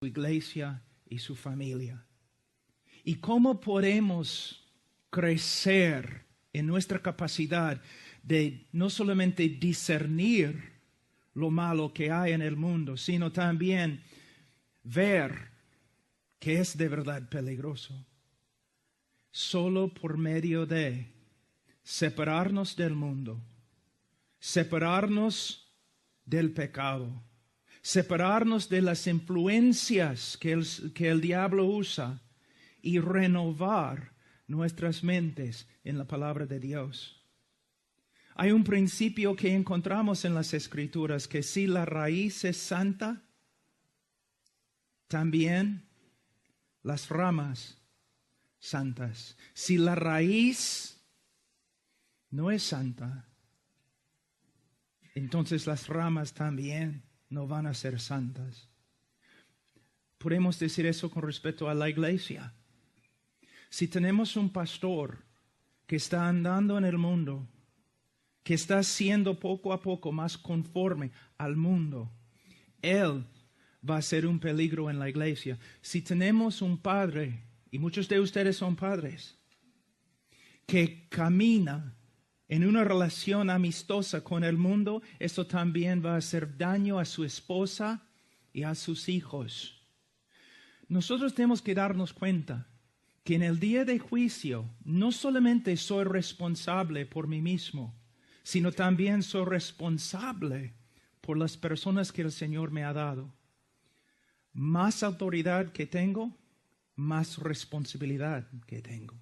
su iglesia y su familia. ¿Y cómo podemos crecer en nuestra capacidad de no solamente discernir lo malo que hay en el mundo, sino también ver que es de verdad peligroso? Solo por medio de separarnos del mundo, separarnos del pecado, separarnos de las influencias que el diablo usa y renovar nuestras mentes en la palabra de Dios. Hay un principio que encontramos en las Escrituras, que si la raíz es santa, también las ramas santas. Si la raíz no es santa, entonces las ramas también no van a ser santas. Podemos decir eso con respecto a la iglesia. Si tenemos un pastor que está andando en el mundo, que está siendo poco a poco más conforme al mundo, él va a ser un peligro en la iglesia. Si tenemos un padre, y muchos de ustedes son padres, que camina en una relación amistosa con el mundo, eso también va a hacer daño a su esposa y a sus hijos. Nosotros tenemos que darnos cuenta que en el día de juicio no solamente soy responsable por mí mismo, sino también soy responsable por las personas que el Señor me ha dado. Más autoridad que tengo, más responsabilidad que tengo.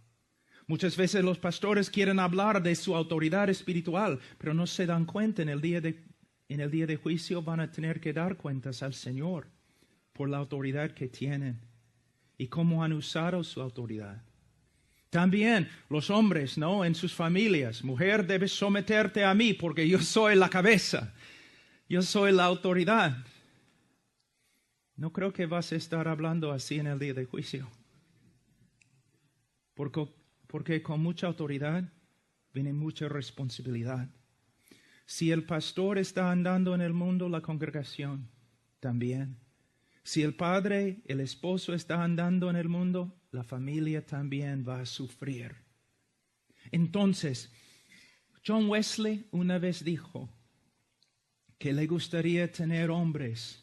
Muchas veces los pastores quieren hablar de su autoridad espiritual, pero no se dan cuenta en el día de juicio van a tener que dar cuentas al Señor por la autoridad que tienen y cómo han usado su autoridad. También los hombres, ¿no? En sus familias, mujer, debes someterte a mí porque yo soy la cabeza, yo soy la autoridad. No creo que vas a estar hablando así en el día de juicio. Porque con mucha autoridad viene mucha responsabilidad. Si el pastor está andando en el mundo, la congregación también. Si el padre, el esposo está andando en el mundo, la familia también va a sufrir. Entonces, John Wesley una vez dijo que le gustaría tener hombres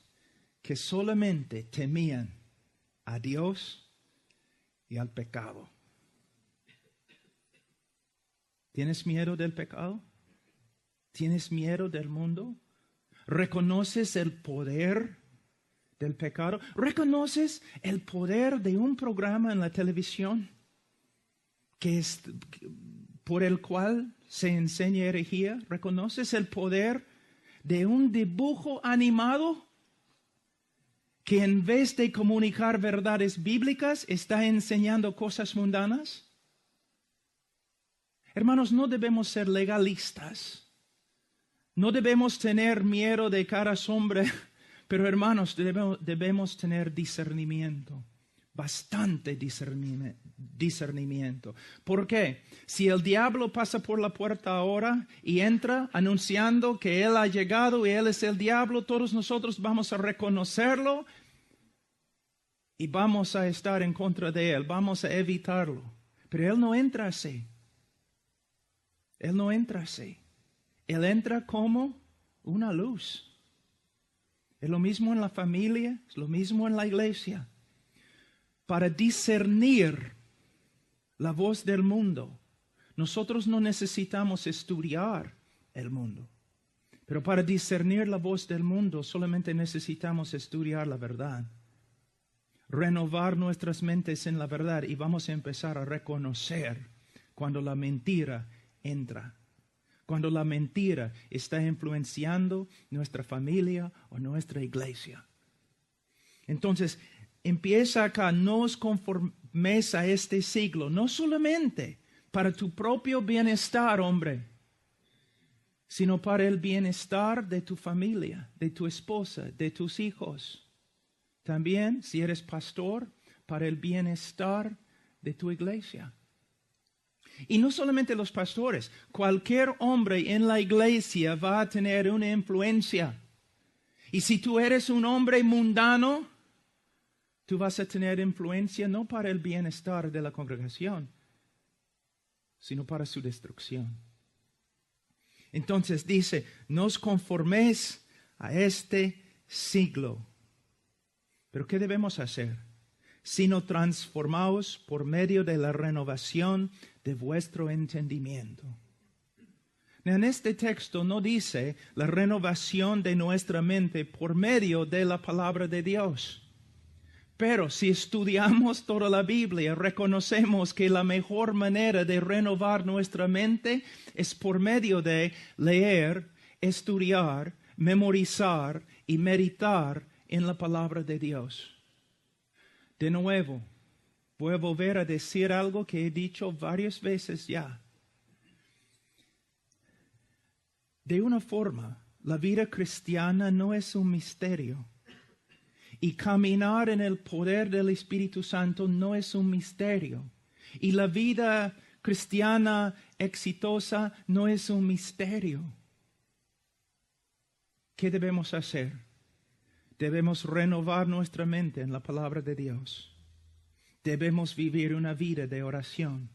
que solamente temían a Dios y al pecado. ¿Tienes miedo del pecado? ¿Tienes miedo del mundo? ¿Reconoces el poder del pecado? ¿Reconoces el poder de un programa en la televisión por el cual se enseña herejía? ¿Reconoces el poder de un dibujo animado que en vez de comunicar verdades bíblicas está enseñando cosas mundanas? Hermanos, no debemos ser legalistas. No debemos tener miedo de cada sombra, pero hermanos, debemos tener discernimiento. Bastante discernimiento. ¿Por qué? Si el diablo pasa por la puerta ahora y entra anunciando que él ha llegado y él es el diablo, todos nosotros vamos a reconocerlo y vamos a estar en contra de él, vamos a evitarlo. Pero él no entra así. Él no entra así. Él entra como una luz. Es lo mismo en la familia, es lo mismo en la iglesia. Para discernir la voz del mundo, nosotros no necesitamos estudiar el mundo. Pero para discernir la voz del mundo solamente necesitamos estudiar la verdad. Renovar nuestras mentes en la verdad y vamos a empezar a reconocer cuando la mentira entra. Cuando la mentira está influenciando nuestra familia o nuestra iglesia. Entonces, empieza acá, no os conforméis a este siglo, no solamente para tu propio bienestar, hombre, sino para el bienestar de tu familia, de tu esposa, de tus hijos. También, si eres pastor, para el bienestar de tu iglesia. Y no solamente los pastores, cualquier hombre en la iglesia va a tener una influencia. Y si tú eres un hombre mundano, Tú vas a tener influencia no para el bienestar de la congregación, sino para su destrucción. Entonces dice, no os conforméis a este siglo. ¿Pero qué debemos hacer? Sino transformaos por medio de la renovación de vuestro entendimiento. En este texto no dice la renovación de nuestra mente por medio de la palabra de Dios. Pero si estudiamos toda la Biblia, reconocemos que la mejor manera de renovar nuestra mente es por medio de leer, estudiar, memorizar y meditar en la palabra de Dios. De nuevo, voy a volver a decir algo que he dicho varias veces ya. De una forma, la vida cristiana no es un misterio. Y caminar en el poder del Espíritu Santo no es un misterio. Y la vida cristiana exitosa no es un misterio. ¿Qué debemos hacer? Debemos renovar nuestra mente en la palabra de Dios. Debemos vivir una vida de oración.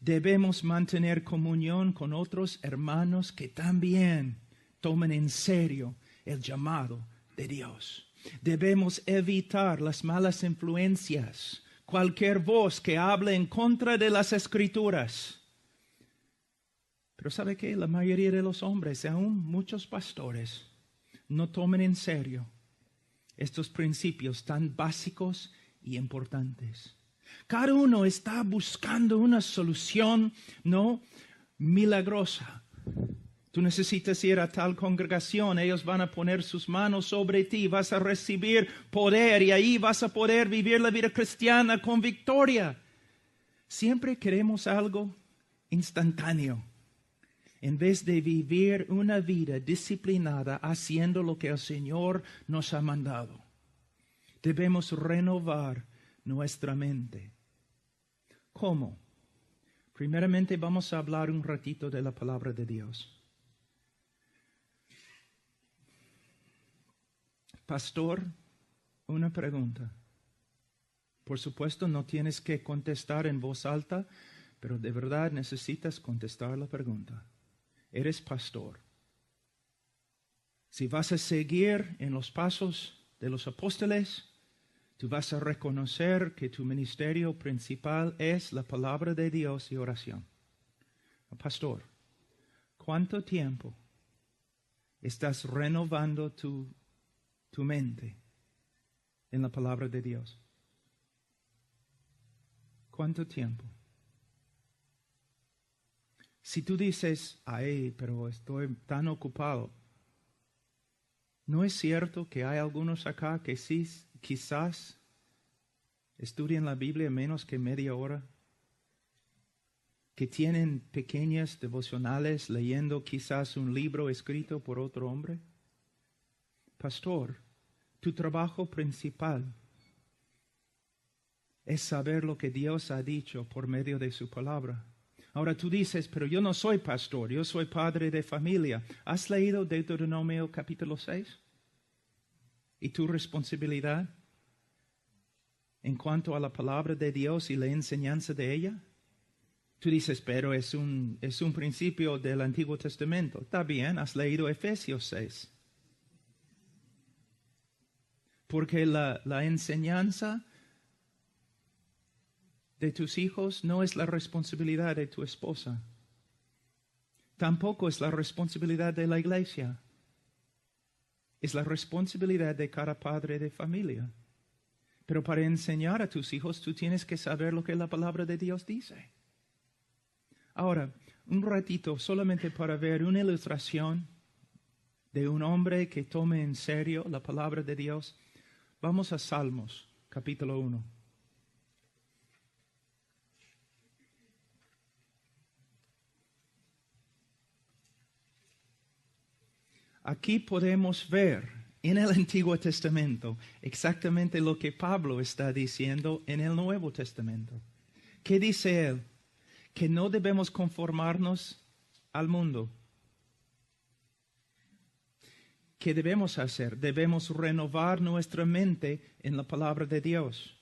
Debemos mantener comunión con otros hermanos que también tomen en serio el llamado de Dios. Debemos evitar las malas influencias, cualquier voz que hable en contra de las Escrituras. Pero ¿sabe qué? La mayoría de los hombres, aún muchos pastores, no toman en serio estos principios tan básicos y importantes. Cada uno está buscando una solución, no milagrosa. Tú necesitas ir a tal congregación, ellos van a poner sus manos sobre ti, vas a recibir poder y ahí vas a poder vivir la vida cristiana con victoria. Siempre queremos algo instantáneo, en vez de vivir una vida disciplinada haciendo lo que el Señor nos ha mandado. Debemos renovar nuestra mente. ¿Cómo? Primeramente vamos a hablar un ratito de la palabra de Dios. Pastor, una pregunta. Por supuesto, no tienes que contestar en voz alta, pero de verdad necesitas contestar la pregunta. Eres pastor. Si vas a seguir en los pasos de los apóstoles, tú vas a reconocer que tu ministerio principal es la palabra de Dios y oración. Pastor, ¿cuánto tiempo estás renovando tu mente en la palabra de Dios? ¿Cuánto tiempo? Si tú dices, ay, pero estoy tan ocupado, ¿no es cierto que hay algunos acá que sí, quizás estudian la Biblia menos que media hora? Que tienen pequeñas devocionales leyendo quizás un libro escrito por otro hombre. Pastor, tu trabajo principal es saber lo que Dios ha dicho por medio de su palabra. Ahora tú dices, pero yo no soy pastor, yo soy padre de familia. ¿Has leído Deuteronomio capítulo 6? ¿Y tu responsabilidad en cuanto a la palabra de Dios y la enseñanza de ella? Tú dices, pero es un principio del Antiguo Testamento. Está bien, has leído Efesios 6. Porque la enseñanza de tus hijos no es la responsabilidad de tu esposa. Tampoco es la responsabilidad de la iglesia. Es la responsabilidad de cada padre de familia. Pero para enseñar a tus hijos, tú tienes que saber lo que la palabra de Dios dice. Ahora, un ratito solamente para ver una ilustración de un hombre que tome en serio la palabra de Dios. Vamos a Salmos, capítulo 1. Aquí podemos ver en el Antiguo Testamento exactamente lo que Pablo está diciendo en el Nuevo Testamento. ¿Qué dice él? Que no debemos conformarnos al mundo. ¿qué debemos hacer? Debemos renovar nuestra mente en la palabra de Dios.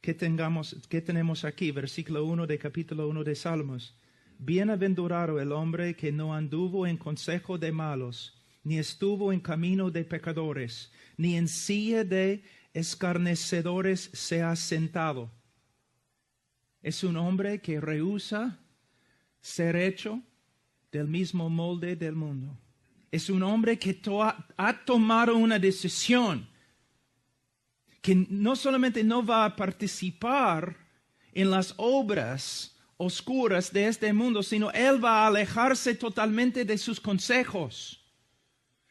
¿Qué tenemos aquí? Versículo 1 de capítulo 1 de Salmos. Bienaventurado el hombre que no anduvo en consejo de malos, ni estuvo en camino de pecadores, ni en silla de escarnecedores se ha sentado. Es un hombre que rehúsa ser hecho del mismo molde del mundo. Es un hombre que ha tomado una decisión que no solamente no va a participar en las obras oscuras de este mundo, sino él va a alejarse totalmente de sus consejos,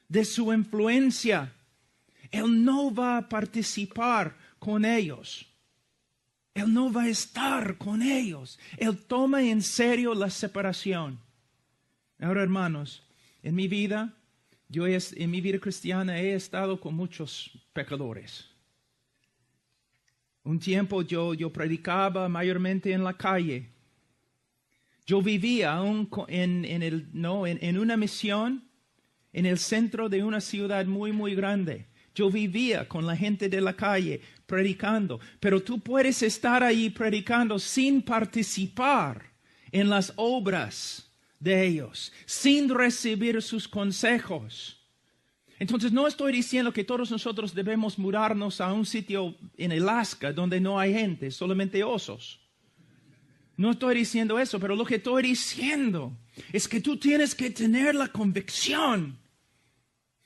de su influencia. Él no va a participar con ellos. Él no va a estar con ellos. Él toma en serio la separación. Ahora, hermanos, en mi vida cristiana he estado con muchos pecadores. Un tiempo yo predicaba mayormente en la calle. Yo vivía aún en una misión en el centro de una ciudad muy, muy grande. Yo vivía con la gente de la calle predicando, pero tú puedes estar ahí predicando sin participar en las obras de ellos, sin recibir sus consejos. Entonces no estoy diciendo que todos nosotros debemos mudarnos a un sitio en Alaska donde no hay gente, solamente osos. No estoy diciendo eso, pero lo que estoy diciendo es que tú tienes que tener la convicción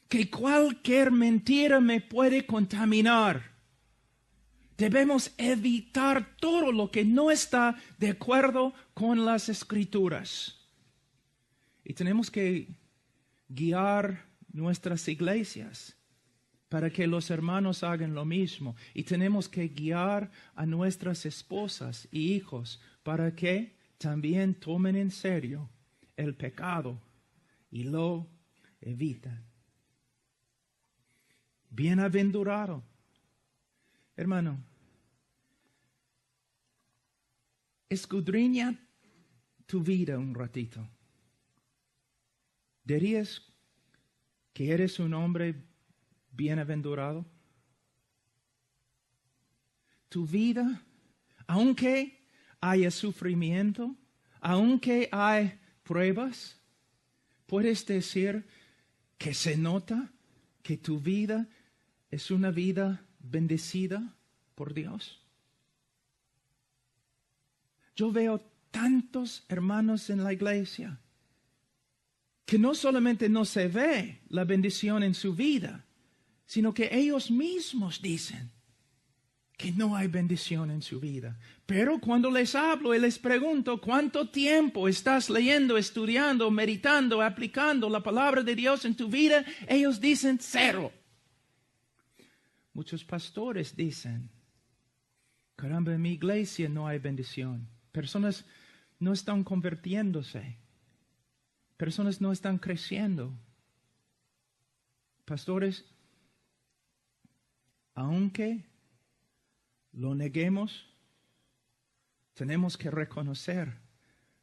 que cualquier mentira me puede contaminar. Debemos evitar todo lo que no está de acuerdo con las Escrituras. Y tenemos que guiar nuestras iglesias para que los hermanos hagan lo mismo. Y tenemos que guiar a nuestras esposas y hijos para que también tomen en serio el pecado y lo eviten. Bienaventurado. Hermano, escudriña tu vida un ratito. ¿Dirías que eres un hombre bienaventurado? Tu vida, aunque haya sufrimiento, aunque hay pruebas, puedes decir que se nota que tu vida es una vida bendecida por Dios. Yo veo tantos hermanos en la iglesia que no solamente no se ve la bendición en su vida, sino que ellos mismos dicen que no hay bendición en su vida. Pero cuando les hablo y les pregunto cuánto tiempo estás leyendo, estudiando, meditando, aplicando la palabra de Dios en tu vida, ellos dicen 0. Muchos pastores dicen, caramba, en mi iglesia no hay bendición. Personas no están convirtiéndose. Personas no están creciendo. Pastores, aunque lo neguemos, tenemos que reconocer,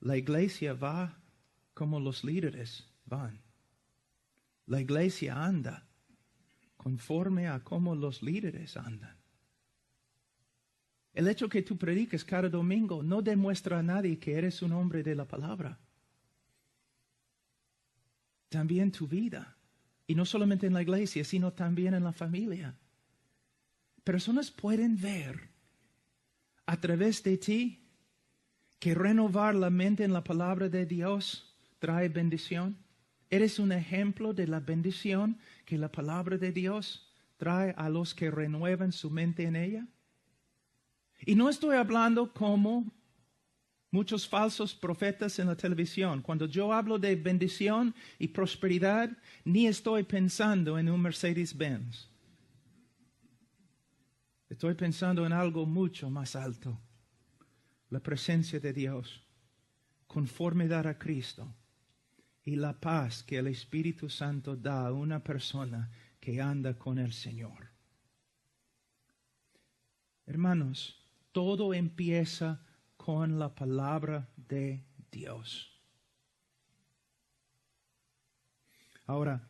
la iglesia va como los líderes van. La iglesia anda conforme a cómo los líderes andan. El hecho que tú prediques cada domingo no demuestra a nadie que eres un hombre de la palabra. También tu vida, y no solamente en la iglesia, sino también en la familia. Personas pueden ver a través de ti que renovar la mente en la palabra de Dios trae bendición. Eres un ejemplo de la bendición que la palabra de Dios trae a los que renuevan su mente en ella. Y no estoy hablando como muchos falsos profetas en la televisión. Cuando yo hablo de bendición y prosperidad, ni estoy pensando en un Mercedes-Benz. Estoy pensando en algo mucho más alto. La presencia de Dios, conformidad a Cristo y la paz que el Espíritu Santo da a una persona que anda con el Señor. Hermanos, todo empieza con la palabra de Dios. Ahora,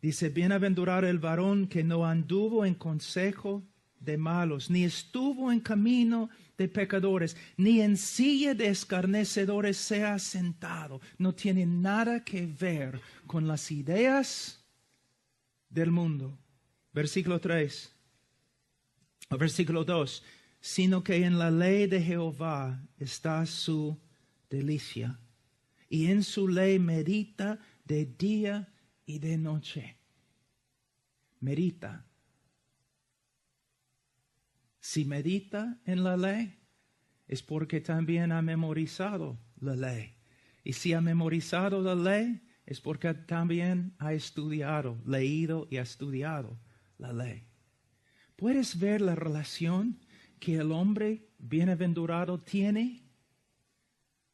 Dice, bienaventurado el varón que no anduvo en consejo de malos, ni estuvo en camino de pecadores, ni en silla de escarnecedores se ha sentado. No tiene nada que ver con las ideas del mundo. Versículo 3, o versículo 2, sino que en la ley de Jehová está su delicia, y en su ley medita de día y de noche. Medita. Si medita en la ley, es porque también ha memorizado la ley. Y si ha memorizado la ley, es porque también ha estudiado, leído y ha estudiado la ley. ¿Puedes ver la relación que el hombre bienaventurado tiene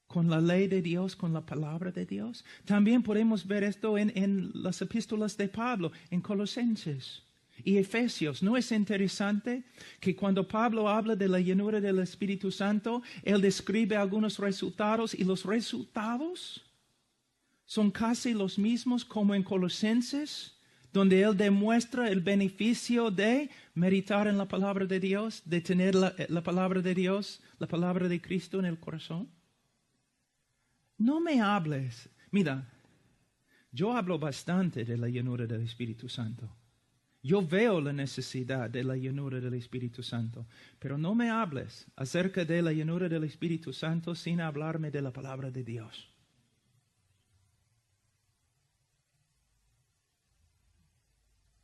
con la ley de Dios, con la palabra de Dios? También podemos ver esto en las epístolas de Pablo, en Colosenses y Efesios. ¿No es interesante que cuando Pablo habla de la llenura del Espíritu Santo, él describe algunos resultados y los resultados son casi los mismos como en Colosenses, donde él demuestra el beneficio de meditar en la palabra de Dios, de tener la palabra de Dios, la palabra de Cristo en el corazón? No me hables. Mira, yo hablo bastante de la llenura del Espíritu Santo. Yo veo la necesidad de la llenura del Espíritu Santo, pero no me hables acerca de la llenura del Espíritu Santo sin hablarme de la palabra de Dios.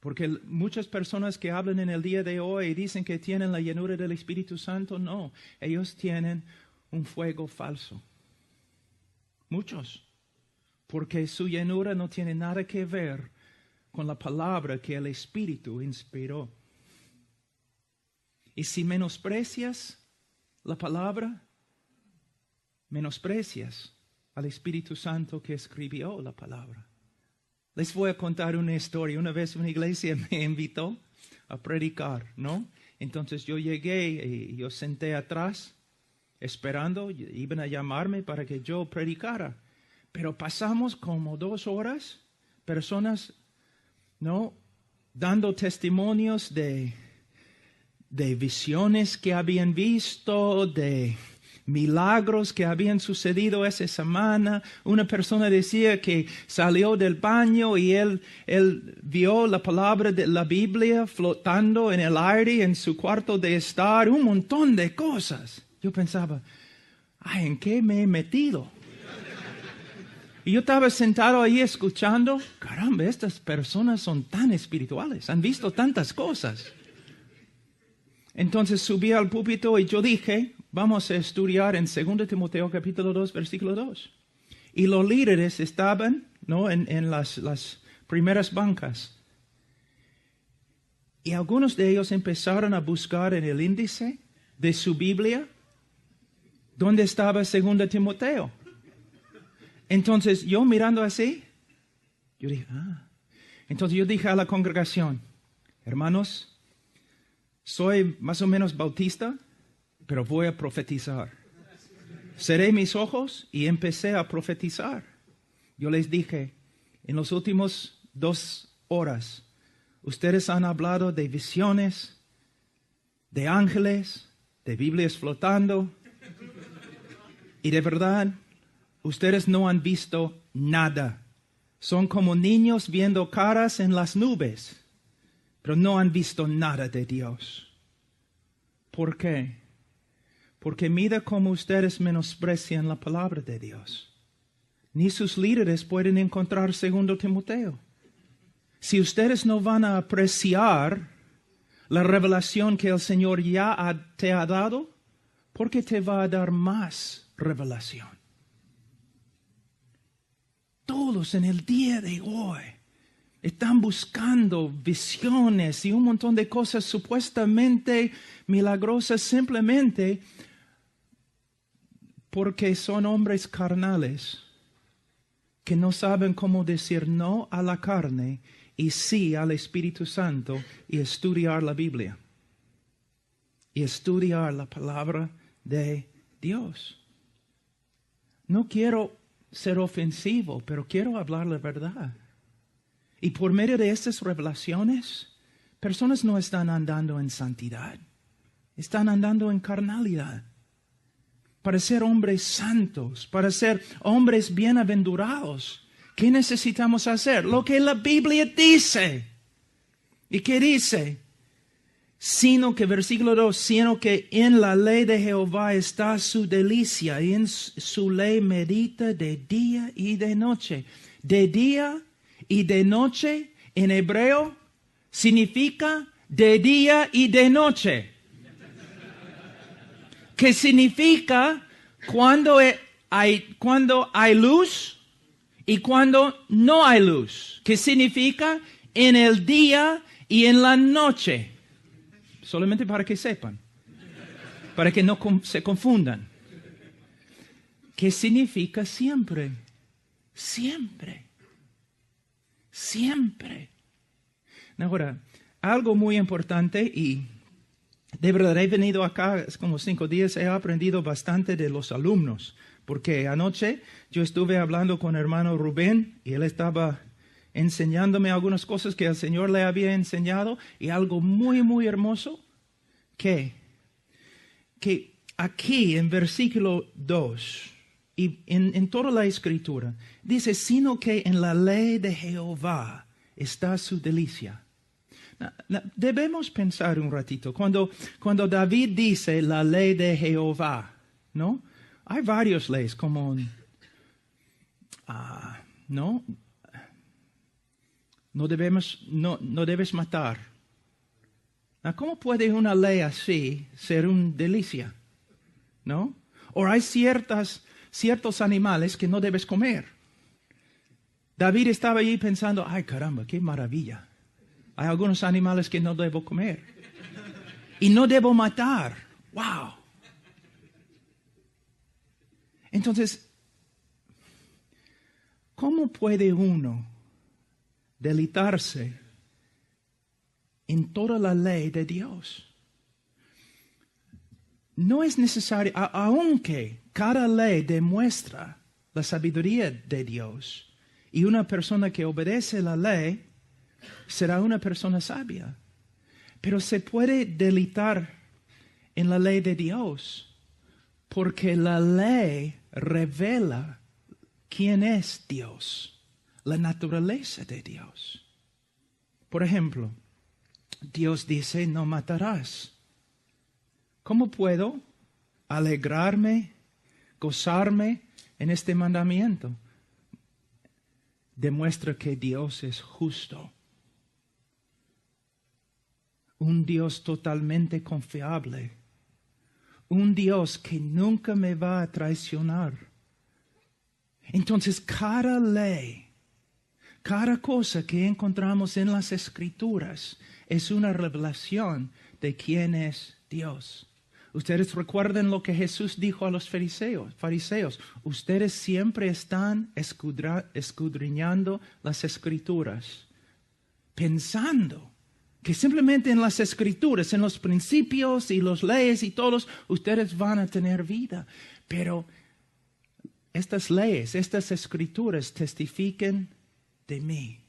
Porque muchas personas que hablan en el día de hoy y dicen que tienen la llenura del Espíritu Santo, no, ellos tienen un fuego falso. Muchos, porque su llenura no tiene nada que ver con la palabra que el Espíritu inspiró. Y si menosprecias la palabra, menosprecias al Espíritu Santo que escribió la palabra. Les voy a contar una historia. Una vez una iglesia me invitó a predicar, ¿no? Entonces yo llegué y yo senté atrás esperando, iban a llamarme para que yo predicara. Pero pasamos como 2 horas, personas, ¿no?, dando testimonios de visiones que habían visto, de milagros que habían sucedido esa semana. Una persona decía que salió del baño y él vio la palabra de la Biblia flotando en el aire en su cuarto de estar, un montón de cosas. Yo pensaba, ay, ¿en qué me he metido? Y yo estaba sentado ahí escuchando, caramba, estas personas son tan espirituales, han visto tantas cosas. Entonces subí al púlpito y yo dije, vamos a estudiar en 2 Timoteo capítulo 2, versículo 2. Y los líderes estaban, ¿no?, en las primeras bancas. Y algunos de ellos empezaron a buscar en el índice de su Biblia dónde estaba 2 Timoteo. Entonces yo mirando así, yo dije, Entonces yo dije a la congregación, hermanos, soy más o menos bautista, pero voy a profetizar. Cerré mis ojos y empecé a profetizar. Yo les dije, en los últimos 2 horas, ustedes han hablado de visiones, de ángeles, de Biblias flotando, y de verdad, ustedes no han visto nada. Son como niños viendo caras en las nubes, pero no han visto nada de Dios. ¿Por qué? Porque mira cómo ustedes menosprecian la palabra de Dios. Ni sus líderes pueden encontrar 2 Timoteo. Si ustedes no van a apreciar la revelación que el Señor ya te ha dado, ¿por qué te va a dar más revelación? Todos en el día de hoy están buscando visiones y un montón de cosas supuestamente milagrosas simplemente porque son hombres carnales que no saben cómo decir no a la carne y sí al Espíritu Santo y estudiar la Biblia y estudiar la palabra de Dios. No quiero ser ofensivo, pero quiero hablar la verdad. Y por medio de estas revelaciones, personas no están andando en santidad, están andando en carnalidad. Para ser hombres santos, para ser hombres bienaventurados, ¿qué necesitamos hacer? Lo que la Biblia dice. ¿Y qué dice? Sino que, versículo 2, sino que en la ley de Jehová está su delicia, y en su ley medita de día y de noche. De día y de noche, en hebreo, significa de día y de noche. ¿Qué significa cuando hay luz y cuando no hay luz? ¿Qué significa en el día y en la noche? Solamente para que sepan, para que no se confundan. ¿Qué significa siempre? Siempre. Siempre. Ahora, algo muy importante, y de verdad he venido acá es como 5 días, he aprendido bastante de los alumnos, porque anoche yo estuve hablando con el hermano Rubén y él estaba enseñándome algunas cosas que el Señor le había enseñado, y algo muy, muy hermoso, que aquí en versículo 2 y en toda la Escritura, dice, sino que en la ley de Jehová está su delicia. Debemos pensar un ratito, cuando David dice la ley de Jehová, ¿no? Hay varias leyes como, ¿no? No debes matar. ¿Cómo puede una ley así ser una delicia? ¿No? O hay ciertos animales que no debes comer. David estaba allí pensando, ay caramba, qué maravilla. Hay algunos animales que no debo comer. Y no debo matar. ¡Wow! Entonces, ¿cómo puede uno deleitarse en toda la ley de Dios? No es necesario, aunque cada ley demuestra la sabiduría de Dios, y una persona que obedece la ley será una persona sabia. Pero se puede deleitar en la ley de Dios, porque la ley revela quién es Dios, la naturaleza de Dios. Por ejemplo, Dios dice, no matarás. ¿Cómo puedo alegrarme, gozarme en este mandamiento? Demuestra que Dios es justo. Un Dios totalmente confiable. Un Dios que nunca me va a traicionar. Entonces, cada ley, cada cosa que encontramos en las Escrituras es una revelación de quién es Dios. Ustedes recuerden lo que Jesús dijo a los fariseos. Ustedes siempre están escudriñando las Escrituras, pensando que simplemente en las Escrituras, en los principios y las leyes y todos, ustedes van a tener vida. Pero estas leyes, estas Escrituras testifican de mí.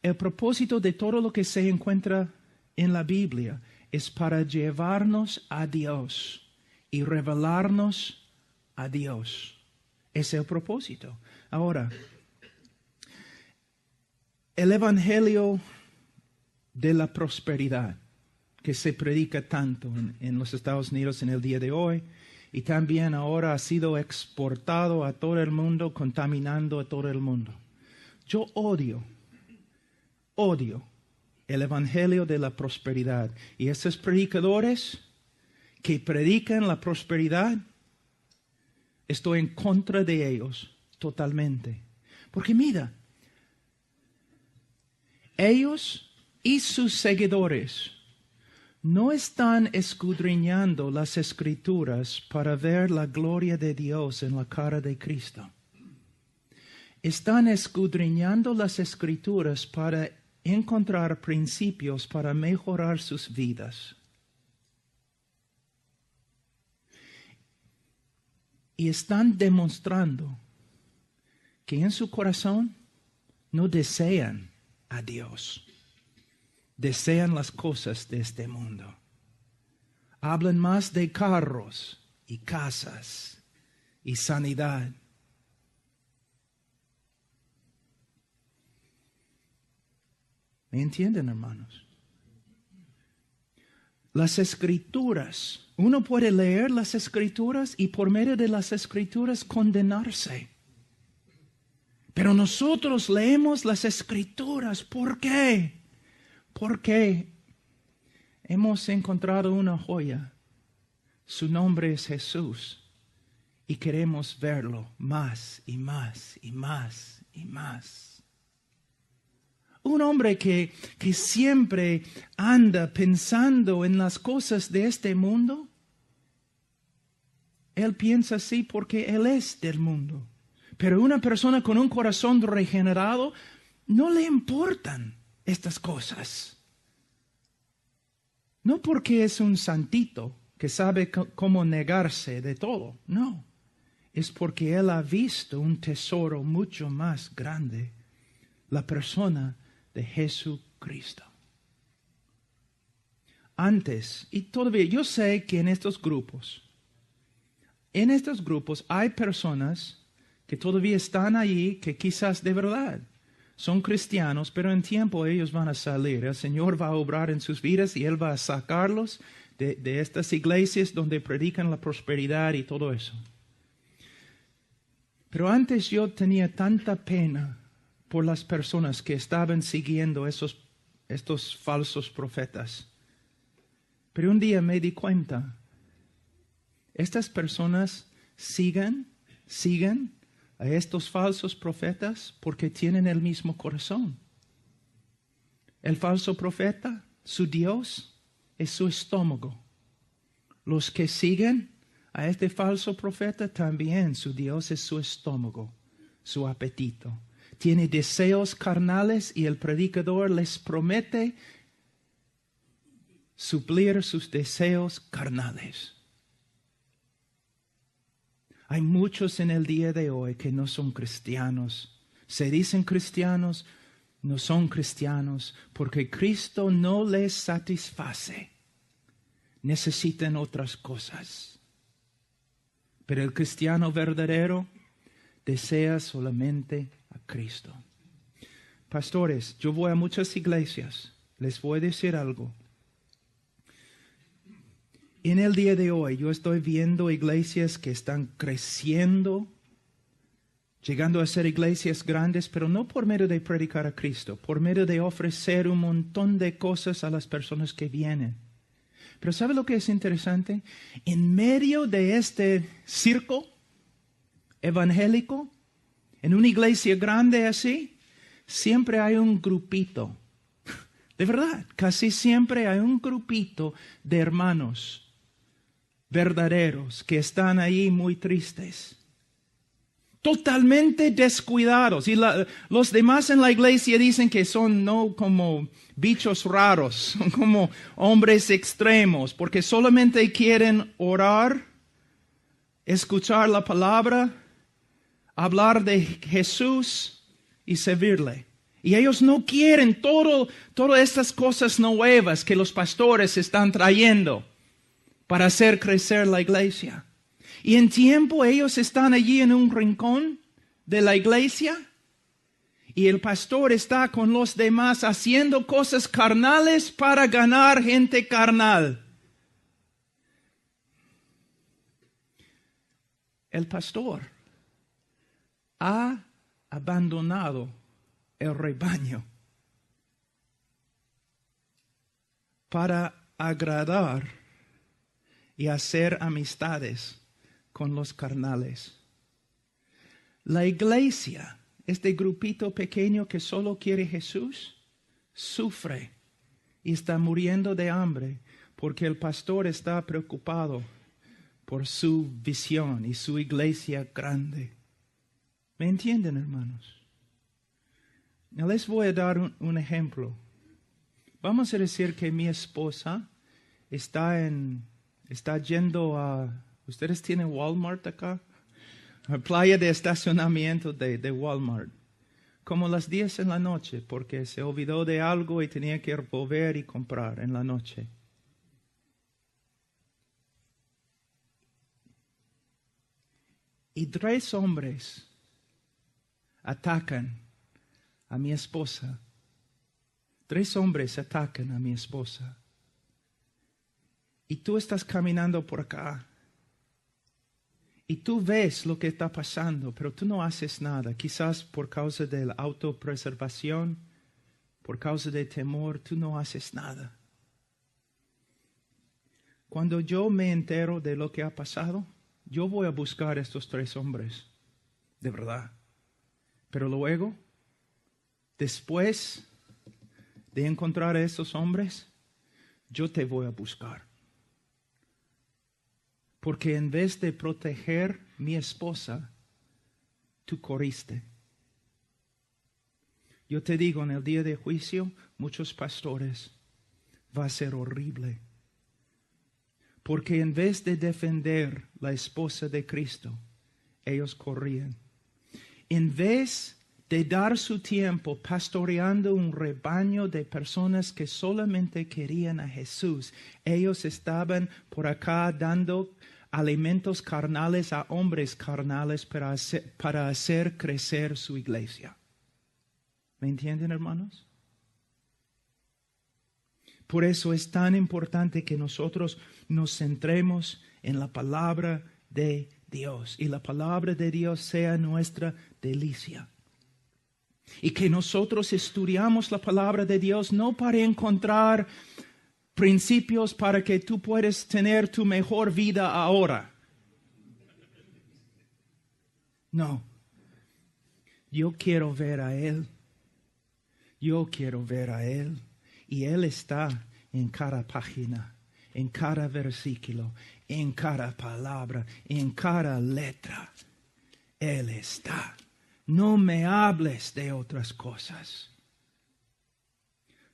El propósito de todo lo que se encuentra en la Biblia es para llevarnos a Dios y revelarnos a Dios. Ese es el propósito. Ahora, el Evangelio de la prosperidad que se predica tanto en los Estados Unidos en el día de hoy, y también ahora ha sido exportado a todo el mundo, contaminando a todo el mundo. Yo odio el Evangelio de la prosperidad. Y esos predicadores que predican la prosperidad, estoy en contra de ellos totalmente. Porque mira, ellos y sus seguidores no están escudriñando las Escrituras para ver la gloria de Dios en la cara de Cristo. Están escudriñando las Escrituras para encontrar principios para mejorar sus vidas. Y están demostrando que en su corazón no desean a Dios. Desean las cosas de este mundo. Hablan más de carros y casas y sanidad. ¿Me entienden, hermanos? Las Escrituras, uno puede leer las Escrituras y por medio de las Escrituras condenarse. Pero nosotros leemos las Escrituras. ¿Por qué? Porque hemos encontrado una joya. Su nombre es Jesús. Y queremos verlo más y más y más y más. Un hombre que siempre anda pensando en las cosas de este mundo, él piensa así porque él es del mundo. Pero una persona con un corazón regenerado, no le importan estas cosas. No porque es un santito que sabe cómo negarse de todo, no. Es porque él ha visto un tesoro mucho más grande, la persona de Jesucristo. Antes, y todavía yo sé que en estos grupos hay personas que todavía están allí, que quizás de verdad son cristianos, pero en tiempo ellos van a salir. El Señor va a obrar en sus vidas y Él va a sacarlos de estas iglesias donde predican la prosperidad y todo eso. Pero antes yo tenía tanta pena por las personas que estaban siguiendo estos falsos profetas. Pero un día me di cuenta, estas personas siguen a estos falsos profetas porque tienen el mismo corazón. El falso profeta, su Dios, es su estómago. Los que siguen a este falso profeta también su Dios es su estómago, su apetito. Tiene deseos carnales y el predicador les promete suplir sus deseos carnales. Hay muchos en el día de hoy que no son cristianos. Se dicen cristianos, no son cristianos, porque Cristo no les satisface. Necesitan otras cosas. Pero el cristiano verdadero desea solamente a Cristo. Pastores, yo voy a muchas iglesias. Les voy a decir algo. En el día de hoy yo estoy viendo iglesias que están creciendo, llegando a ser iglesias grandes, pero no por medio de predicar a Cristo, por medio de ofrecer un montón de cosas a las personas que vienen. Pero ¿sabe lo que es interesante? En medio de este circo evangélico, en una iglesia grande así, siempre hay un grupito. De verdad, casi siempre hay un grupito de hermanos verdaderos que están ahí muy tristes, totalmente descuidados. Y los demás en la iglesia dicen que son no como bichos raros, son como hombres extremos, porque solamente quieren orar, escuchar la palabra, hablar de Jesús y servirle. Y ellos no quieren todas estas cosas nuevas que los pastores están trayendo para hacer crecer la iglesia. Y en tiempo ellos están allí en un rincón de la iglesia y el pastor está con los demás haciendo cosas carnales para ganar gente carnal. El pastor ha abandonado el rebaño para agradar y hacer amistades con los carnales. La iglesia, este grupito pequeño que solo quiere Jesús, sufre y está muriendo de hambre porque el pastor está preocupado por su visión y su iglesia grande. ¿Me entienden, hermanos? Les voy a dar un ejemplo. Vamos a decir que mi esposa está yendo a... ¿Ustedes tienen Walmart acá? A playa de estacionamiento de Walmart. como las 10 en la noche, porque se olvidó de algo y tenía que volver y comprar en la noche. Y 3 hombres atacan a mi esposa. 3 hombres atacan a mi esposa. Y tú estás caminando por acá. Y tú ves lo que está pasando, pero tú no haces nada. Quizás por causa de la autopreservación, por causa de temor, tú no haces nada. Cuando yo me entero de lo que ha pasado, yo voy a buscar a estos 3 hombres, de verdad. Pero luego, después de encontrar a estos hombres, yo te voy a buscar. Porque en vez de proteger mi esposa, tú corriste. Yo te digo, en el día de juicio, muchos pastores, va a ser horrible. Porque en vez de defender la esposa de Cristo, ellos corrían. En vez de dar su tiempo pastoreando un rebaño de personas que solamente querían a Jesús, ellos estaban por acá dando alimentos carnales a hombres carnales para hacer crecer su iglesia. ¿Me entienden, hermanos? Por eso es tan importante que nosotros nos centremos en la palabra de Dios y la palabra de Dios sea nuestra delicia. Y que nosotros estudiamos la palabra de Dios no para encontrar principios para que tú puedas tener tu mejor vida ahora. No. Yo quiero ver a Él. Yo quiero ver a Él. Y Él está en cada página, en cada versículo, en cada palabra, en cada letra. Él está. No me hables de otras cosas.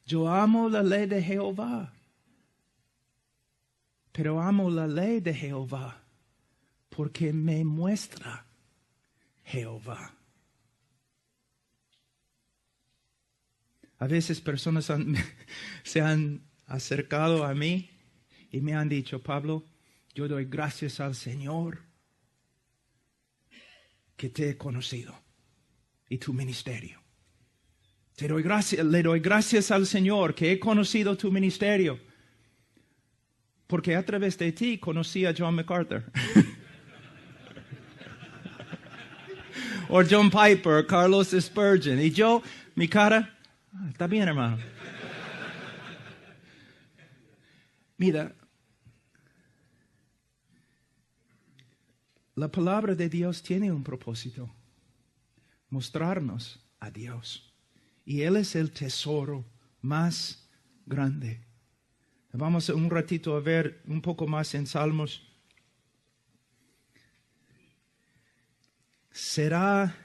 Yo amo la ley de Jehová. Pero amo la ley de Jehová porque me muestra Jehová. A veces personas se han acercado a mí y me han dicho, Pablo, yo doy gracias al Señor que te he conocido y tu ministerio. Le doy gracias al Señor que he conocido tu ministerio. Porque a través de ti conocí a John MacArthur. O John Piper, Carlos Spurgeon. Y yo, mi cara, está bien, hermano. Mira, la palabra de Dios tiene un propósito. Mostrarnos a Dios. Y Él es el tesoro más grande. Vamos un ratito a ver un poco más en Salmos. Será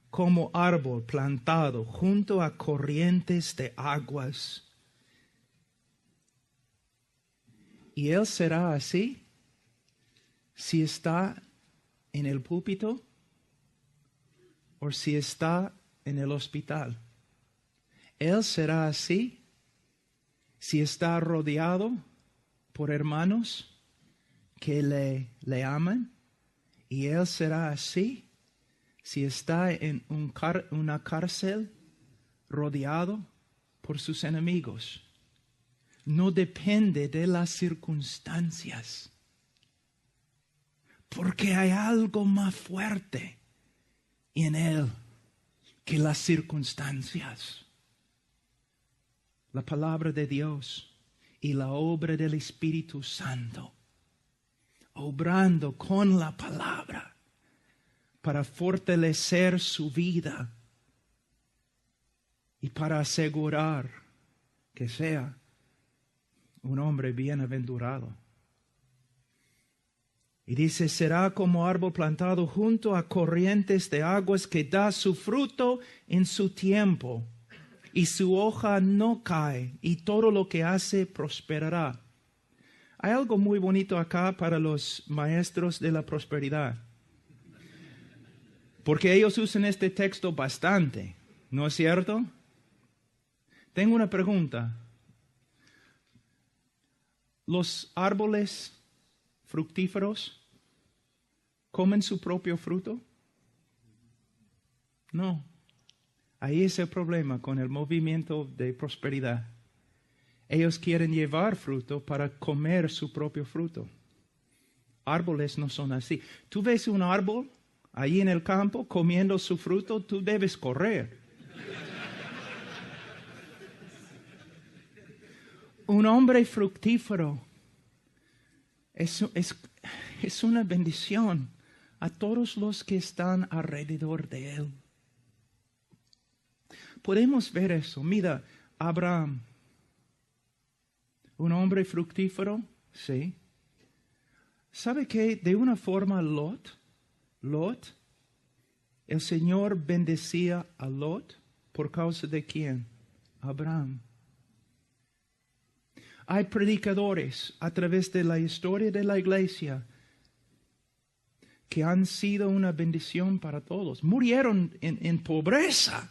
como árbol plantado junto a corrientes de aguas. Y él será así si está en el púlpito o si está en el hospital. Él será así si está rodeado por hermanos que le aman, y Él será así si está en una cárcel rodeado por sus enemigos. No depende de las circunstancias, porque hay algo más fuerte en Él que las circunstancias. La palabra de Dios y la obra del Espíritu Santo, obrando con la palabra para fortalecer su vida y para asegurar que sea un hombre bienaventurado. Y dice, será como árbol plantado junto a corrientes de aguas que da su fruto en su tiempo. Y su hoja no cae, y todo lo que hace prosperará. Hay algo muy bonito acá para los maestros de la prosperidad. Porque ellos usan este texto bastante. ¿No es cierto? Tengo una pregunta. ¿Los árboles fructíferos comen su propio fruto? No. Ahí es el problema con el movimiento de prosperidad. Ellos quieren llevar fruto para comer su propio fruto. Árboles no son así. Tú ves un árbol ahí en el campo comiendo su fruto, tú debes correr. Un hombre fructífero es una bendición a todos los que están alrededor de él. Podemos ver eso. Mira, Abraham, un hombre fructífero, sí. ¿Sabe qué? De una forma Lot, el Señor bendecía a Lot por causa de ¿quién? Abraham. Hay predicadores a través de la historia de la iglesia que han sido una bendición para todos. Murieron en pobreza.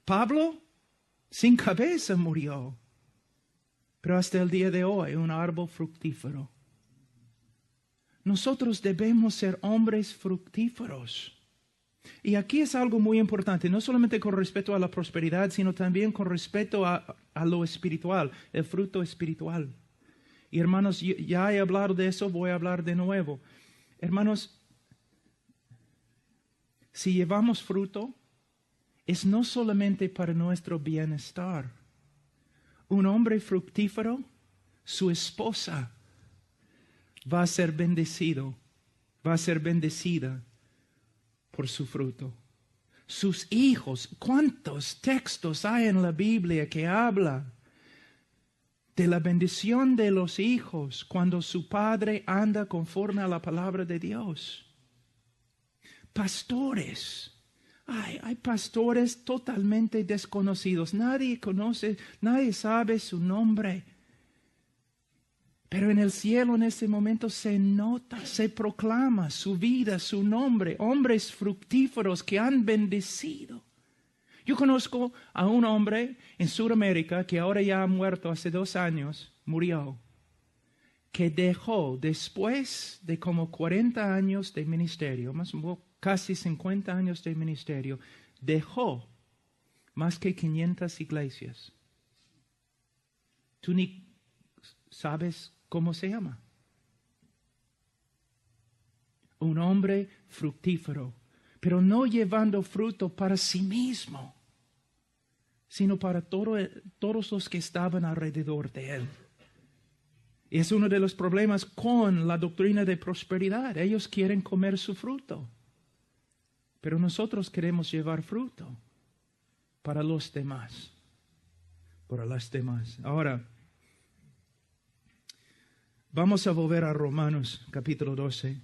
Pablo, sin cabeza, murió. Pero hasta el día de hoy, un árbol fructífero. Nosotros debemos ser hombres fructíferos. Y aquí es algo muy importante, no solamente con respecto a la prosperidad, sino también con respecto a lo espiritual, el fruto espiritual. Y hermanos, ya he hablado de eso, voy a hablar de nuevo. Hermanos, si llevamos fruto, es no solamente para nuestro bienestar. Un hombre fructífero, su esposa va a ser bendecida por su fruto. Sus hijos, ¿cuántos textos hay en la Biblia que habla de la bendición de los hijos cuando su padre anda conforme a la palabra de Dios? Pastores. Hay pastores totalmente desconocidos. Nadie conoce, nadie sabe su nombre. Pero en el cielo en este momento se nota, se proclama su vida, su nombre. Hombres fructíferos que han bendecido. Yo conozco a un hombre en Sudamérica que ahora ya ha muerto hace 2 años, murió, que dejó después de como 40 años de ministerio, casi 50 años de ministerio, dejó más que 500 iglesias. Tú ni sabes cómo se llama. Un hombre fructífero, pero no llevando fruto para sí mismo, sino para todos los que estaban alrededor de él. Y es uno de los problemas con la doctrina de prosperidad. Ellos quieren comer su fruto. Pero nosotros queremos llevar fruto para los demás. Para las demás. Ahora, vamos a volver a Romanos capítulo 12.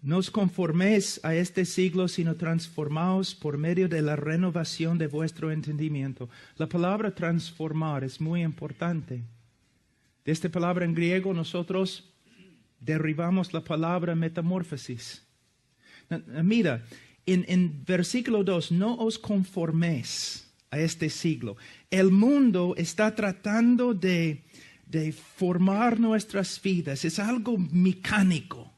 No os conforméis a este siglo, sino transformaos por medio de la renovación de vuestro entendimiento. La palabra transformar es muy importante. De esta palabra en griego nosotros derribamos la palabra metamorfosis. Mira, en versículo 2, no os conforméis a este siglo. El mundo está tratando de formar nuestras vidas. Es algo mecánico,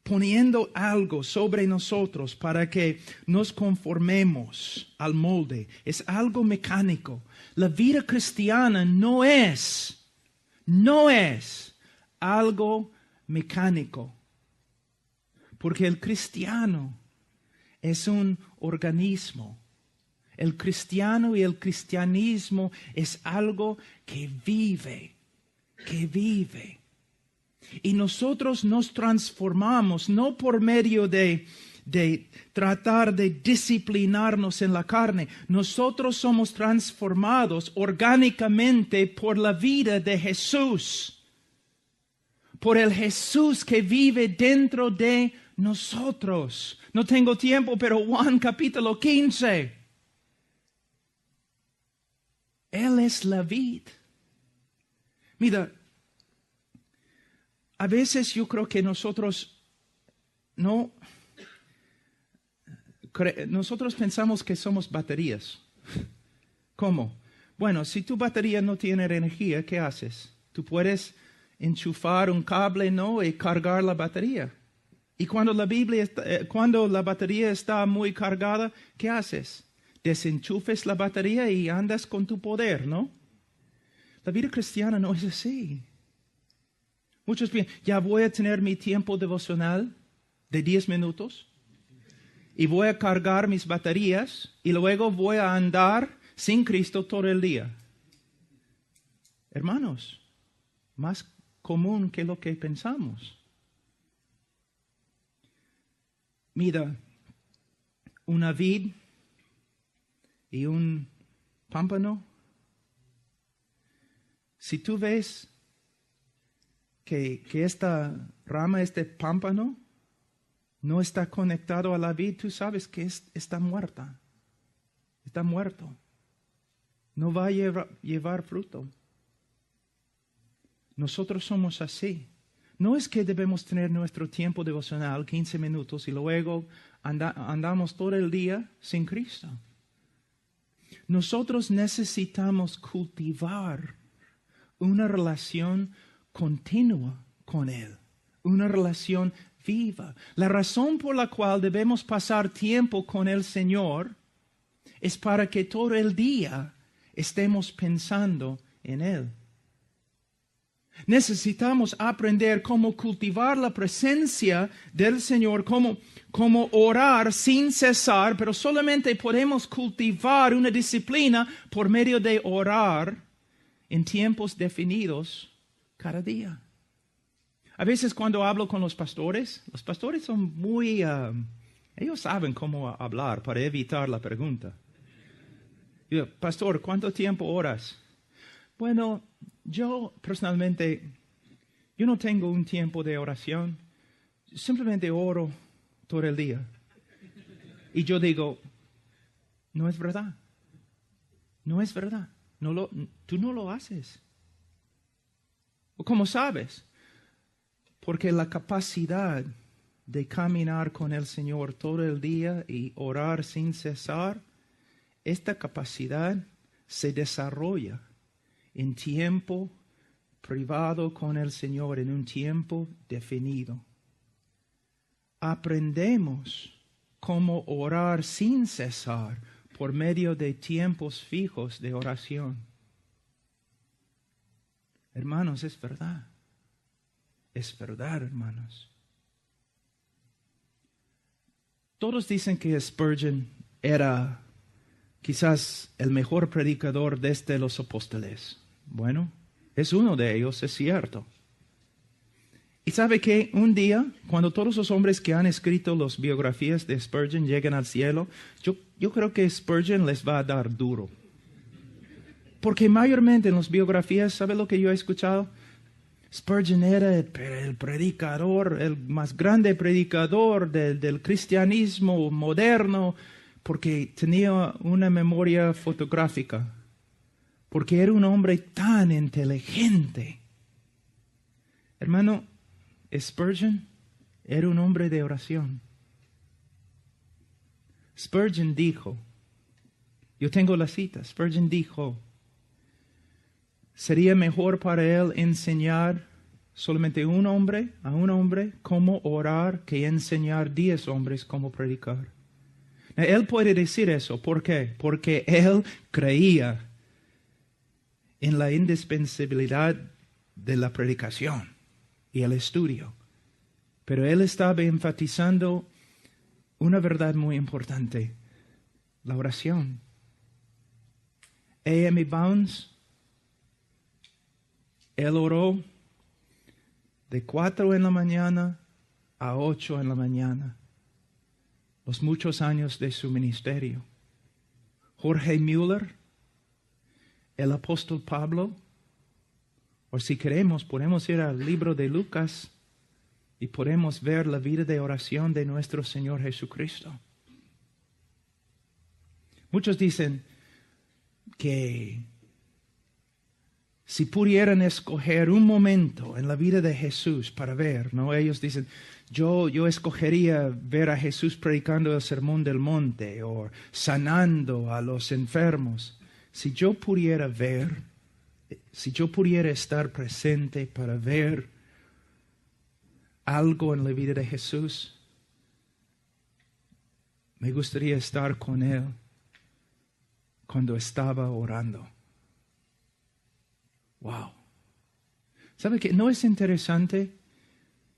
poniendo algo sobre nosotros para que nos conformemos al molde. Es algo mecánico. La vida cristiana no es algo mecánico, porque el cristiano es un organismo. El cristiano y el cristianismo es algo que vive. Y nosotros nos transformamos no por medio de tratar de disciplinarnos en la carne. Nosotros somos transformados orgánicamente por la vida de Jesús. Por el Jesús que vive dentro de nosotros. No tengo tiempo, pero Juan capítulo 15. Él es la vid. Mira, a veces yo creo que nosotros no nosotros pensamos que somos baterías. ¿Cómo? Bueno, si tu batería no tiene energía, ¿qué haces? Tú puedes enchufar un cable, ¿no? Y cargar la batería. Y cuando la batería está muy cargada, ¿qué haces? Desenchufes la batería y andas con tu poder, ¿no? La vida cristiana no es así. Muchos piensan, ya voy a tener mi tiempo devocional de 10 minutos y voy a cargar mis baterías y luego voy a andar sin Cristo todo el día. Hermanos, más común que lo que pensamos. Mira, una vid y un pámpano. Si tú ves que esta rama, este pámpano, no está conectado a la vid, tú sabes que está muerta. Está muerto. No va a llevar fruto. Nosotros somos así. No es que debemos tener nuestro tiempo devocional, 15 minutos, y luego andamos todo el día sin Cristo. Nosotros necesitamos cultivar una relación continua con Él, una relación viva. La razón por la cual debemos pasar tiempo con el Señor es para que todo el día estemos pensando en Él. Necesitamos aprender cómo cultivar la presencia del Señor, cómo orar sin cesar, pero solamente podemos cultivar una disciplina por medio de orar en tiempos definidos cada día. A veces cuando hablo con los pastores son muy, ellos saben cómo hablar para evitar la pregunta. Yo, pastor, ¿cuánto tiempo oras? Bueno, yo personalmente, yo no tengo un tiempo de oración. Simplemente oro todo el día. Y yo digo, no es verdad. No es verdad. Tú no lo haces. ¿Cómo sabes? Porque la capacidad de caminar con el Señor todo el día y orar sin cesar, esta capacidad se desarrolla en tiempo privado con el Señor, en un tiempo definido. Aprendemos cómo orar sin cesar por medio de tiempos fijos de oración. Hermanos, es verdad. Es verdad, hermanos. Todos dicen que Spurgeon era quizás el mejor predicador desde los apóstoles. Bueno, es uno de ellos, es cierto. Y sabe que un día, cuando todos los hombres que han escrito las biografías de Spurgeon lleguen al cielo, yo creo que Spurgeon les va a dar duro. Porque mayormente en las biografías, ¿sabe lo que yo he escuchado? Spurgeon era el predicador, el más grande predicador del cristianismo moderno, porque tenía una memoria fotográfica, porque era un hombre tan inteligente. Hermano, Spurgeon era un hombre de oración. Spurgeon dijo, yo tengo la cita, Spurgeon dijo, sería mejor para él enseñar solamente a un hombre cómo orar que enseñar 10 hombres cómo predicar. Él puede decir eso. ¿Por qué? Porque él creía en la indispensabilidad de la predicación y el estudio. Pero él estaba enfatizando una verdad muy importante, la oración. A.M. Bounds, él oró de 4 en la mañana a 8 en la mañana. Los muchos años de su ministerio. Jorge Müller, el apóstol Pablo, o si queremos, podemos ir al libro de Lucas y podemos ver la vida de oración de nuestro Señor Jesucristo. Muchos dicen que si pudieran escoger un momento en la vida de Jesús para ver, ¿no? Ellos dicen, yo escogería ver a Jesús predicando el sermón del monte o sanando a los enfermos. Si yo pudiera ver, si yo pudiera estar presente para ver algo en la vida de Jesús, me gustaría estar con Él cuando estaba orando. Wow. ¿Sabe qué? ¿No es interesante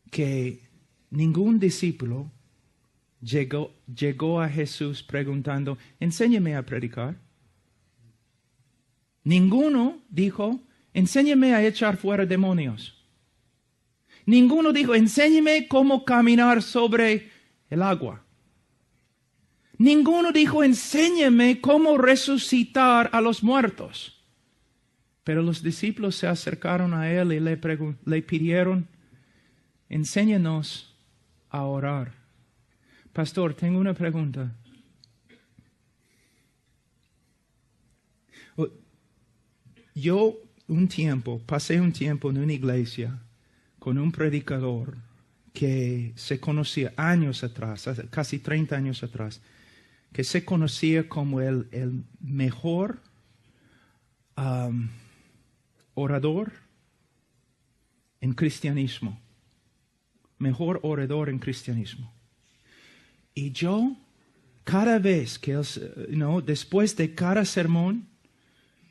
que ningún discípulo llegó a Jesús preguntando, enséñame a predicar? Ninguno dijo, enséñame a echar fuera demonios. Ninguno dijo, enséñame cómo caminar sobre el agua. Ninguno dijo, enséñame cómo resucitar a los muertos. Pero los discípulos se acercaron a Él y le pidieron, enséñanos a orar. Pastor, tengo una pregunta. Yo pasé un tiempo en una iglesia con un predicador que se conocía años atrás, casi 30 años atrás, que se conocía como el mejor orador en cristianismo. Mejor orador en cristianismo. Y yo, cada vez que después de cada sermón,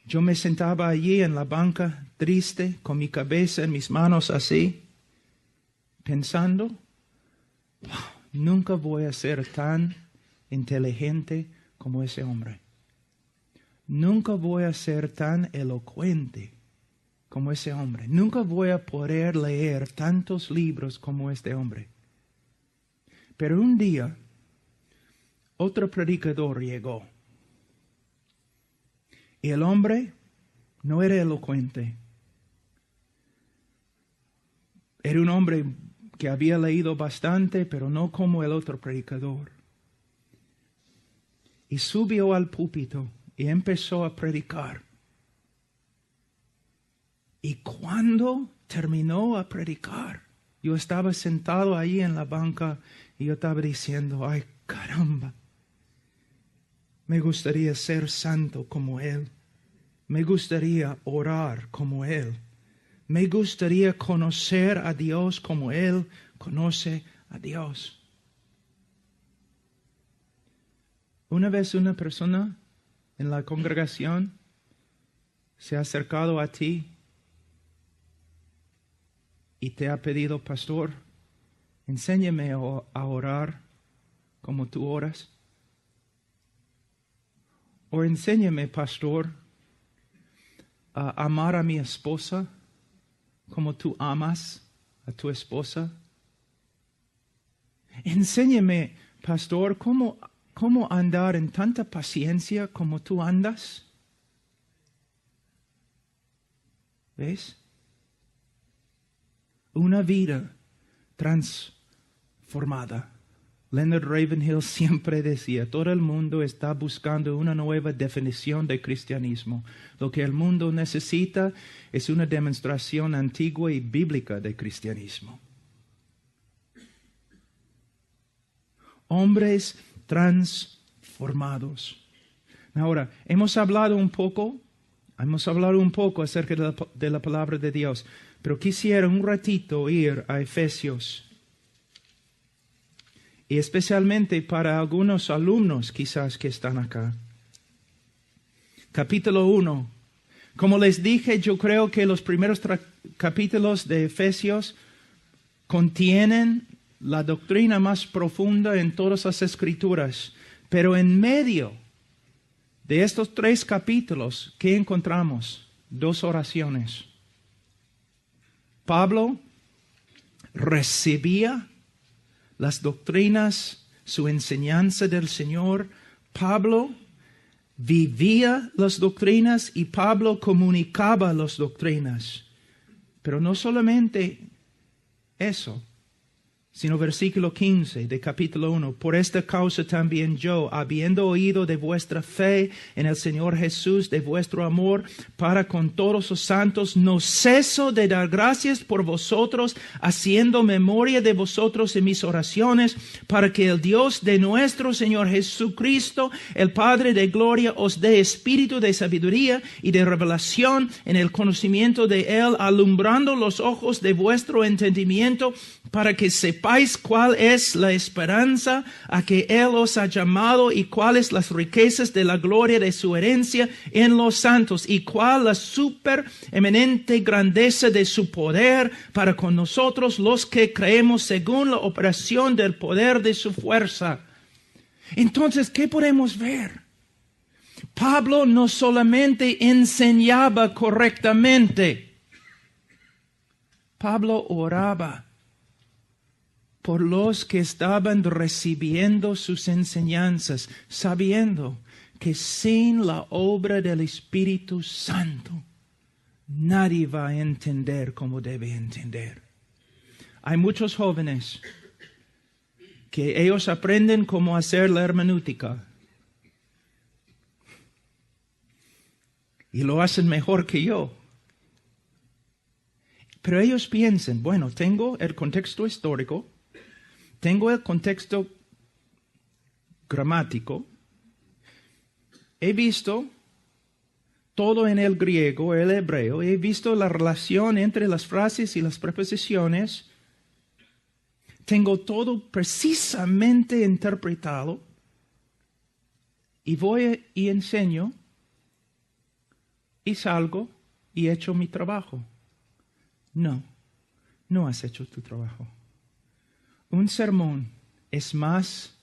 yo me sentaba allí en la banca, triste, con mi cabeza en mis manos así, pensando, nunca voy a ser tan inteligente como ese hombre. Nunca voy a ser tan elocuente como ese hombre. Nunca voy a poder leer tantos libros como este hombre. Pero un día, otro predicador llegó. Y el hombre no era elocuente. Era un hombre que había leído bastante, pero no como el otro predicador. Y subió al púlpito y empezó a predicar. Y cuando terminó a predicar, yo estaba sentado ahí en la banca y yo estaba diciendo, ay caramba, me gustaría ser santo como Él. Me gustaría orar como Él. Me gustaría conocer a Dios como Él conoce a Dios. Una vez una persona en la congregación se ha acercado a ti y te ha pedido, pastor, enséñame a orar como tú oras. O enséñame, pastor, a amar a mi esposa como tú amas a tu esposa. Enséñame, pastor, cómo andar en tanta paciencia como tú andas. ¿Ves? Una vida transformada. Leonard Ravenhill siempre decía, todo el mundo está buscando una nueva definición de cristianismo. Lo que el mundo necesita es una demostración antigua y bíblica de cristianismo. Hombres transformados. Ahora, hemos hablado un poco acerca de la palabra de Dios, pero quisiera un ratito ir a Efesios. Y especialmente para algunos alumnos quizás que están acá. Capítulo 1. Como les dije, yo creo que los primeros capítulos de Efesios contienen la doctrina más profunda en todas las Escrituras. Pero en medio de estos 3 capítulos, ¿qué encontramos? 2 oraciones. Pablo recibía las doctrinas, su enseñanza del Señor. Pablo vivía las doctrinas y Pablo comunicaba las doctrinas. Pero no solamente eso, sino versículo 15 de capítulo 1. Por esta causa también yo, habiendo oído de vuestra fe en el Señor Jesús, de vuestro amor para con todos los santos, no ceso de dar gracias por vosotros, haciendo memoria de vosotros en mis oraciones, para que el Dios de nuestro Señor Jesucristo, el Padre de gloria, os dé espíritu de sabiduría y de revelación en el conocimiento de Él, alumbrando los ojos de vuestro entendimiento, para que sepáis cuál es la esperanza a que Él os ha llamado y cuáles las riquezas de la gloria de su herencia en los santos y cuál la supereminente grandeza de su poder para con nosotros los que creemos según la operación del poder de su fuerza. Entonces, ¿qué podemos ver? Pablo no solamente enseñaba correctamente, Pablo oraba por los que estaban recibiendo sus enseñanzas, sabiendo que sin la obra del Espíritu Santo, nadie va a entender como debe entender. Hay muchos jóvenes que ellos aprenden cómo hacer la hermenéutica y lo hacen mejor que yo. Pero ellos piensan, bueno, tengo el contexto histórico, tengo el contexto gramático, he visto todo en el griego, el hebreo, he visto la relación entre las frases y las preposiciones, tengo todo precisamente interpretado y voy y enseño y salgo y he hecho mi trabajo. No, no has hecho tu trabajo. Un sermón es más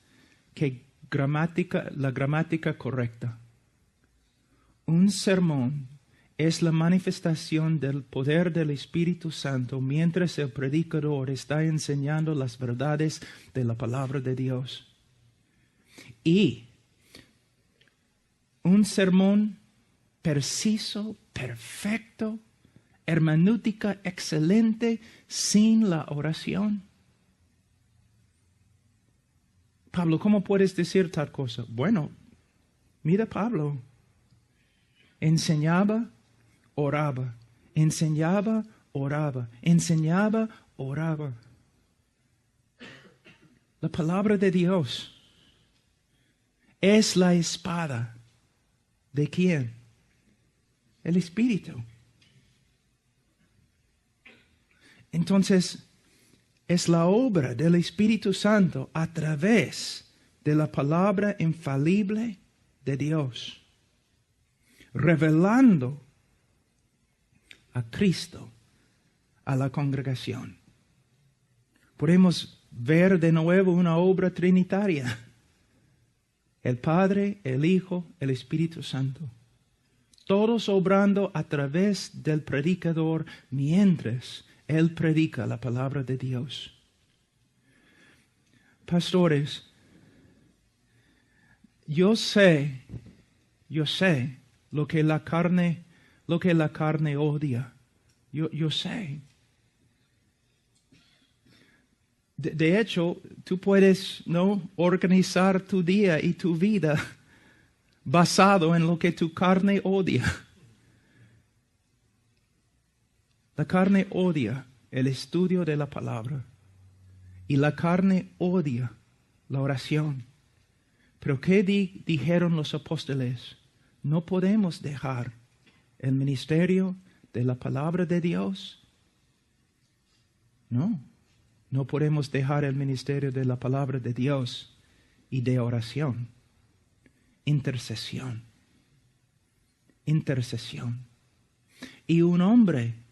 que la gramática correcta. Un sermón es la manifestación del poder del Espíritu Santo mientras el predicador está enseñando las verdades de la palabra de Dios. Y un sermón preciso, perfecto, hermenéutica excelente, sin la oración. Pablo, ¿cómo puedes decir tal cosa? Bueno, mira Pablo. Enseñaba, oraba. Enseñaba, oraba. Enseñaba, oraba. La palabra de Dios es la espada. ¿De quién? El Espíritu. Entonces, es la obra del Espíritu Santo a través de la palabra infalible de Dios, revelando a Cristo a la congregación. Podemos ver de nuevo una obra trinitaria. El Padre, el Hijo, el Espíritu Santo. Todos obrando a través del predicador mientras Él predica la palabra de Dios. Pastores, yo sé lo que la carne odia. Yo sé. De hecho, tú puedes organizar tu día y tu vida basado en lo que tu carne odia. La carne odia el estudio de la palabra y la carne odia la oración. Pero ¿qué dijeron los apóstoles? No podemos dejar el ministerio de la palabra de Dios. No podemos dejar el ministerio de la palabra de Dios y de oración. Intercesión. Y un hombre